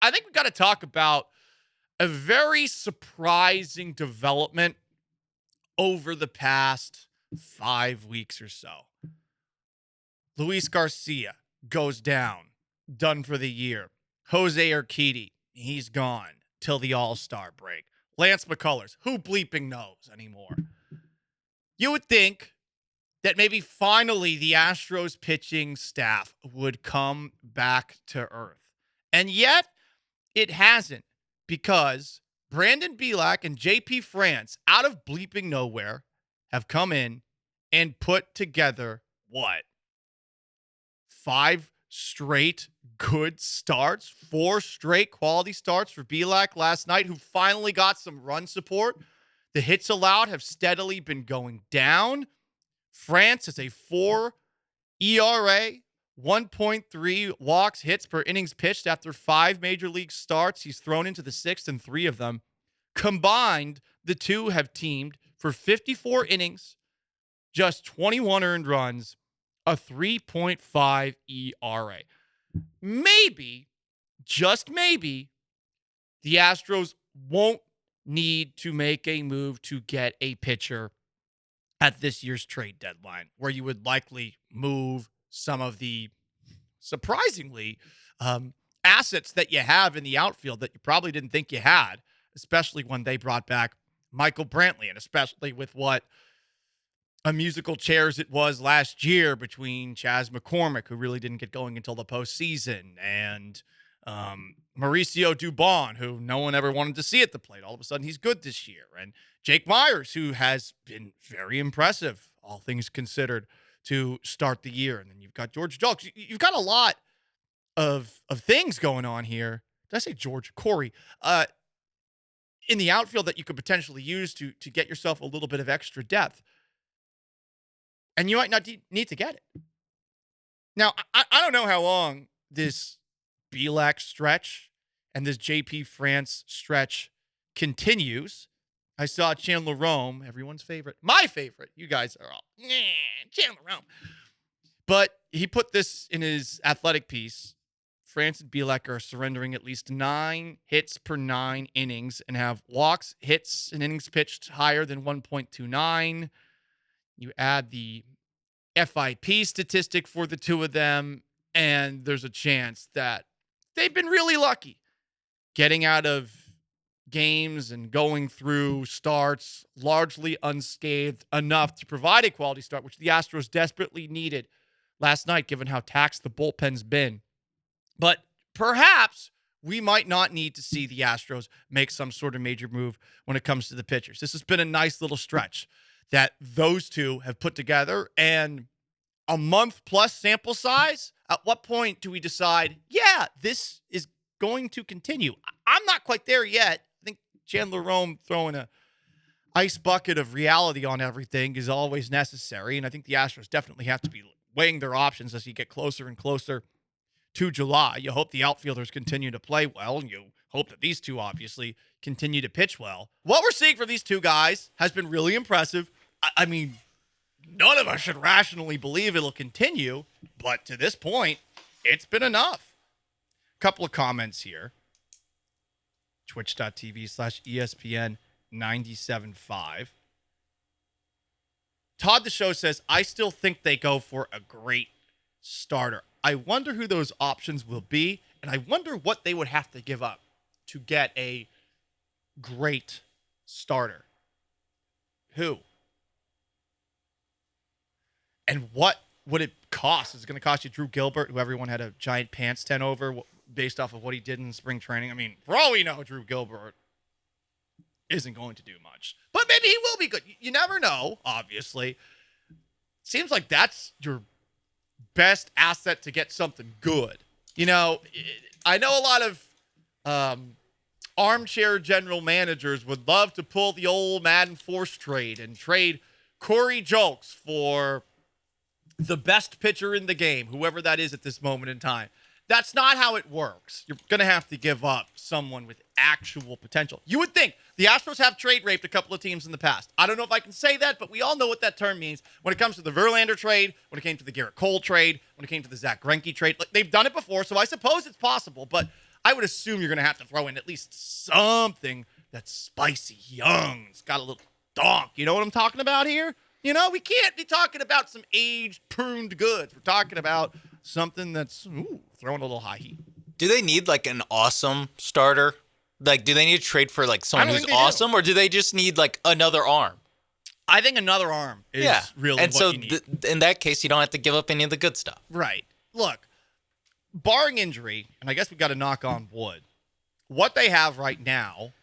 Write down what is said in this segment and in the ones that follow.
I think we got to talk about a very surprising development over the past 5 weeks or so. Luis Garcia goes down, done for the year. Jose Urquidy, he's gone till the All-Star break. Lance McCullers, who bleeping knows anymore? You would think that maybe finally the Astros pitching staff would come back to earth. And yet, it hasn't, because Brandon Bielak and JP France, out of bleeping nowhere, have come in and put together what? 5 straight good starts, 4 straight quality starts for Bielak last night, who finally got some run support. The hits allowed have steadily been going down. France has a 4 ERA, 1.3 walks, hits per innings pitched after 5 major league starts. He's thrown into the 6th in 3 of them. Combined, the two have teamed for 54 innings, just 21 earned runs, a 3.5 ERA. Maybe, just maybe, the Astros won't need to make a move to get a pitcher at this year's trade deadline, where you would likely move some of the surprisingly assets that you have in the outfield that you probably didn't think you had, especially when they brought back Michael Brantley, and especially with what a musical chairs it was last year between Chas McCormick, who really didn't get going until the postseason, and Mauricio Dubon, who no one ever wanted to see at the plate. All of a sudden, he's good this year. And Jake Myers, who has been very impressive, all things considered, to start the year. And then you've got George Julks. You've got a lot of things going on here. Did I say George? Corey. In the outfield that you could potentially use to get yourself a little bit of extra depth. And you might not need to get it. Now, I don't know how long this Bielak stretch and this JP France stretch continues. I saw Chandler Rome, everyone's favorite, my favorite. You guys are all, Chandler Rome. But he put this in his athletic piece. France and Bielak are surrendering at least 9 hits per 9 innings and have walks, hits, and innings pitched higher than 1.29. You add the FIP statistic for the two of them, and there's a chance that they've been really lucky getting out of games and going through starts largely unscathed enough to provide a quality start, which the Astros desperately needed last night, given how taxed the bullpen's been. But perhaps we might not need to see the Astros make some sort of major move when it comes to the pitchers. This has been a nice little stretch that those two have put together, and a month plus sample size. At what point do we decide, yeah, this is going to continue? I'm not quite there yet. I think Chandler Rome throwing a ice bucket of reality on everything is always necessary, and I think the Astros definitely have to be weighing their options as you get closer and closer to July. You hope the outfielders continue to play well, and you hope that these two obviously continue to pitch well. What we're seeing from these two guys has been really impressive. I mean, none of us should rationally believe it'll continue, but to this point, it's been enough. Couple of comments here. Twitch.tv/ESPN 97.5. Todd the Show says, I still think they go for a great starter. I wonder who those options will be, and I wonder what they would have to give up to get a great starter. Who? And what would it cost? Is it going to cost you Drew Gilbert, who everyone had a giant pants tent over based off of what he did in spring training? I mean, for all we know, Drew Gilbert isn't going to do much. But maybe he will be good. You never know, obviously. Seems like that's your best asset to get something good. You know, I know a lot of armchair general managers would love to pull the old Madden Force trade and trade Corey Julks for the best pitcher in the game, whoever that is at this moment in time. That's not how it works. You're going to have to give up someone with actual potential. You would think the Astros have trade raped a couple of teams in the past. I don't know if I can say that, but we all know what that term means when it comes to the Verlander trade, when it came to the Garrett Cole trade, when it came to the Zach Greinke trade. Like, they've done it before, so I suppose it's possible, but I would assume you're going to have to throw in at least something that's spicy, young. It's got a little donk. You know what I'm talking about here? You know, we can't be talking about some aged, pruned goods. We're talking about something that's throwing a little high heat. Do they need like an awesome starter? Like, do they need to trade for like someone who's awesome, or do they just need like another arm? I think another arm is really and what so you need. In that case, you don't have to give up any of the good stuff. Right. Look, barring injury, and I guess we got to knock on wood, what they have right now,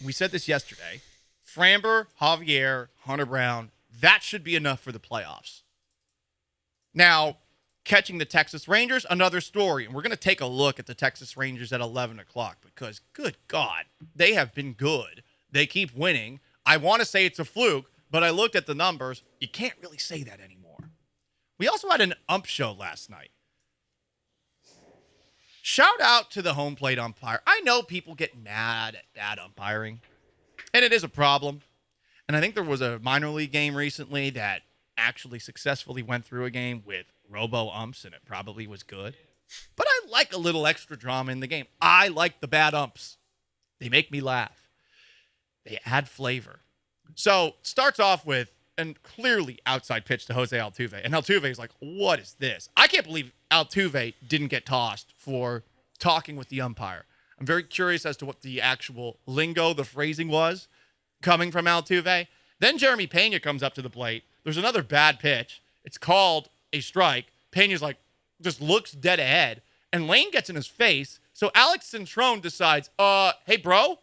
we said this yesterday, Framber, Javier, Hunter Brown, that should be enough for the playoffs. Now, catching the Texas Rangers, another story. And we're going to take a look at the Texas Rangers at 11 o'clock because, good God, they have been good. They keep winning. I want to say it's a fluke, but I looked at the numbers. You can't really say that anymore. We also had an ump show last night. Shout out to the home plate umpire. I know people get mad at bad umpiring, and it is a problem. And I think there was a minor league game recently that actually successfully went through a game with robo-umps, and it probably was good. But I like a little extra drama in the game. I like the bad umps. They make me laugh. They add flavor. So, starts off with a clearly outside pitch to Jose Altuve. And Altuve is like, what is this? I can't believe Altuve didn't get tossed for talking with the umpire. I'm very curious as to what the actual lingo, the phrasing was coming from Altuve. Then Jeremy Pena comes up to the plate. There's another bad pitch. It's called a strike. Pena's like, just looks dead ahead. And Lane gets in his face. So Alex Centrone decides, hey, bro,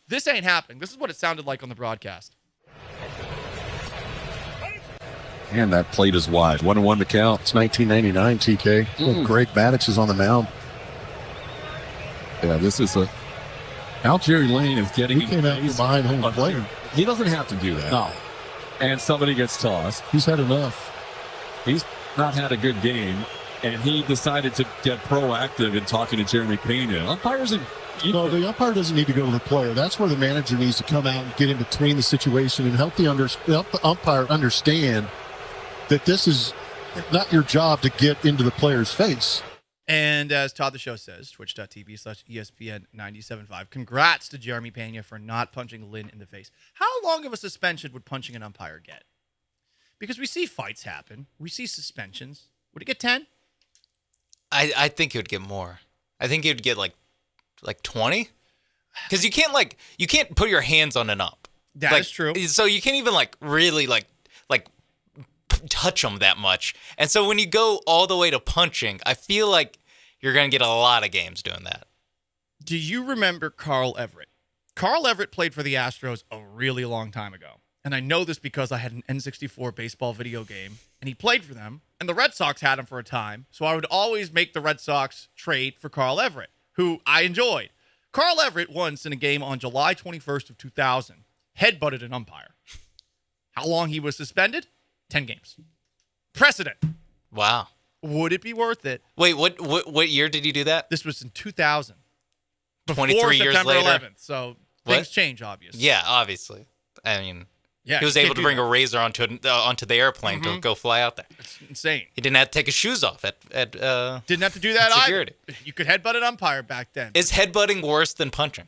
this ain't happening. This is what it sounded like on the broadcast. And that plate is wide. 1-1 to count. It's 1999, TK. Greg Maddux is on the mound. Yeah, this is Al Jerry Lane is getting. He came out from behind home plate. He doesn't have to do that. No. And somebody gets tossed. He's had enough. He's not had a good game, and he decided to get proactive in talking to Jeremy Pena. Umpires are. The umpire doesn't need to go to the player. That's where the manager needs to come out and get in between the situation and help the umpire understand that this is not your job to get into the player's face. And as Todd the Show says, twitch.tv/ESPN 97.5, congrats to Jeremy Pena for not punching Lynn in the face. How long of a suspension would punching an umpire get? Because we see fights happen. We see suspensions. Would it get 10? I think it would get more. I think it would get like 20. Because you can't put your hands on an ump. That is true. So you can't even really touch them that much. And so when you go all the way to punching, I feel like you're going to get a lot of games doing that. Do you remember Carl Everett? Carl Everett played for the Astros a really long time ago. And I know this because I had an N64 baseball video game, and he played for them, and the Red Sox had him for a time. So I would always make the Red Sox trade for Carl Everett, who I enjoyed. Carl Everett once in a game on July 21st of 2000 headbutted an umpire. How long he was suspended? 10 games. Precedent. Wow. Would it be worth it? Wait, what year did you do that? This was in 2000. 23 years September later? 11th. So things change, obviously. Yeah, obvioly. I mean, yeah, he was able to bring a razor onto the airplane to go fly out there. It's insane. He didn't have to take his shoes off at didn't have to do that security. Either. You could headbutt an umpire back then. Is headbutting worse than punching?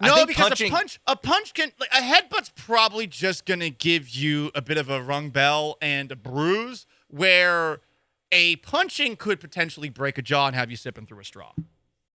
No, because a punch can, a headbutt's probably just going to give you a bit of a rung bell and a bruise, where a punching could potentially break a jaw and have you sipping through a straw.